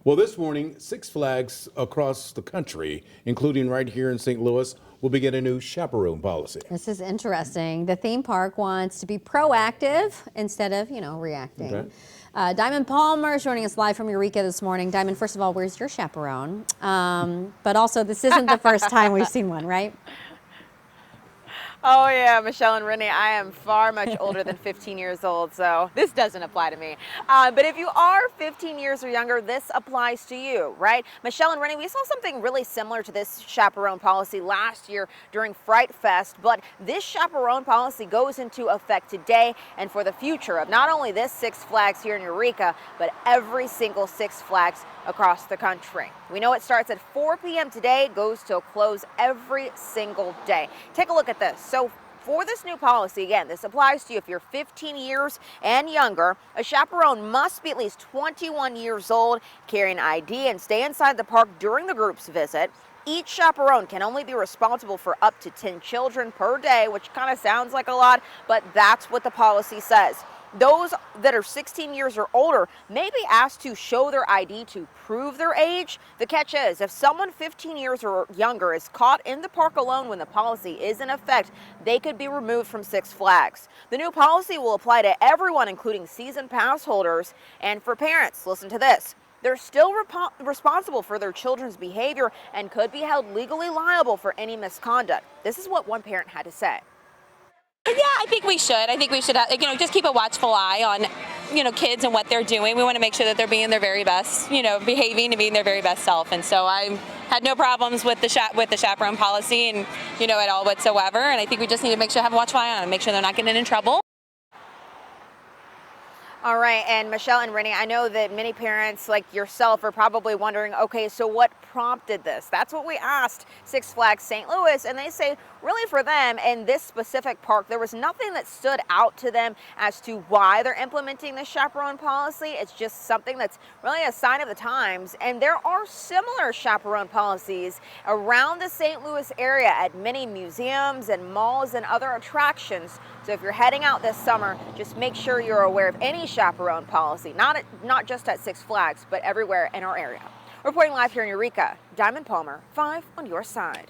Well, this morning, Six Flags across the country, including right here in St. Louis, will begin a new chaperone policy. This is interesting. The theme park wants to be proactive instead of, reacting. Okay. Diamond Palmer is joining us live from Eureka this morning. Diamond, first of all, where's your chaperone? But also, this isn't the first time we've seen one, right? Oh yeah, Michelle and Rennie, I am far much older than 15 years old, so this doesn't apply to me. But if you are 15 years or younger, this applies to you, right? Michelle and Rennie, we saw something really similar to this chaperone policy last year during Fright Fest, but this chaperone policy goes into effect today and for the future of not only this Six Flags here in Eureka, but every single Six Flags across the country. We know it starts at 4 p.m. today, goes till close every single day. Take a look at this. So for this new policy, again, this applies to you if you're 15 years and younger. A chaperone must be at least 21 years old, carry an ID, and stay inside the park during the group's visit. Each chaperone can only be responsible for up to 10 children per day, which kind of sounds like a lot, but that's what the policy says. Those that are 16 years or older may be asked to show their ID to prove their age. The catch is, if someone 15 years or younger is caught in the park alone when the policy is in effect, they could be removed from Six Flags. The new policy will apply to everyone, including season pass holders. And for parents, listen to this. They're still responsible for their children's behavior and could be held legally liable for any misconduct. This is what one parent had to say. Yeah, I think we should. I think we should, just keep a watchful eye on, kids and what they're doing. We want to make sure that they're being their very best, behaving and being their very best self. And so I had no problems with the chaperone policy and, at all whatsoever. And I think we just need to make sure to have a watchful eye on them, make sure they're not getting in trouble. All right, and Michelle and Rennie, I know that many parents like yourself are probably wondering, okay, so what prompted this? That's what we asked Six Flags St. Louis, and they say really for them in this specific park, there was nothing that stood out to them as to why they're implementing this chaperone policy. It's just something that's really a sign of the times, and there are similar chaperone policies around the St. Louis area at many museums and malls and other attractions. So if you're heading out this summer, just make sure you're aware of any chaperone policy, not just at Six Flags, but everywhere in our area. Reporting live here in Eureka, Diamond Palmer, 5 on your side.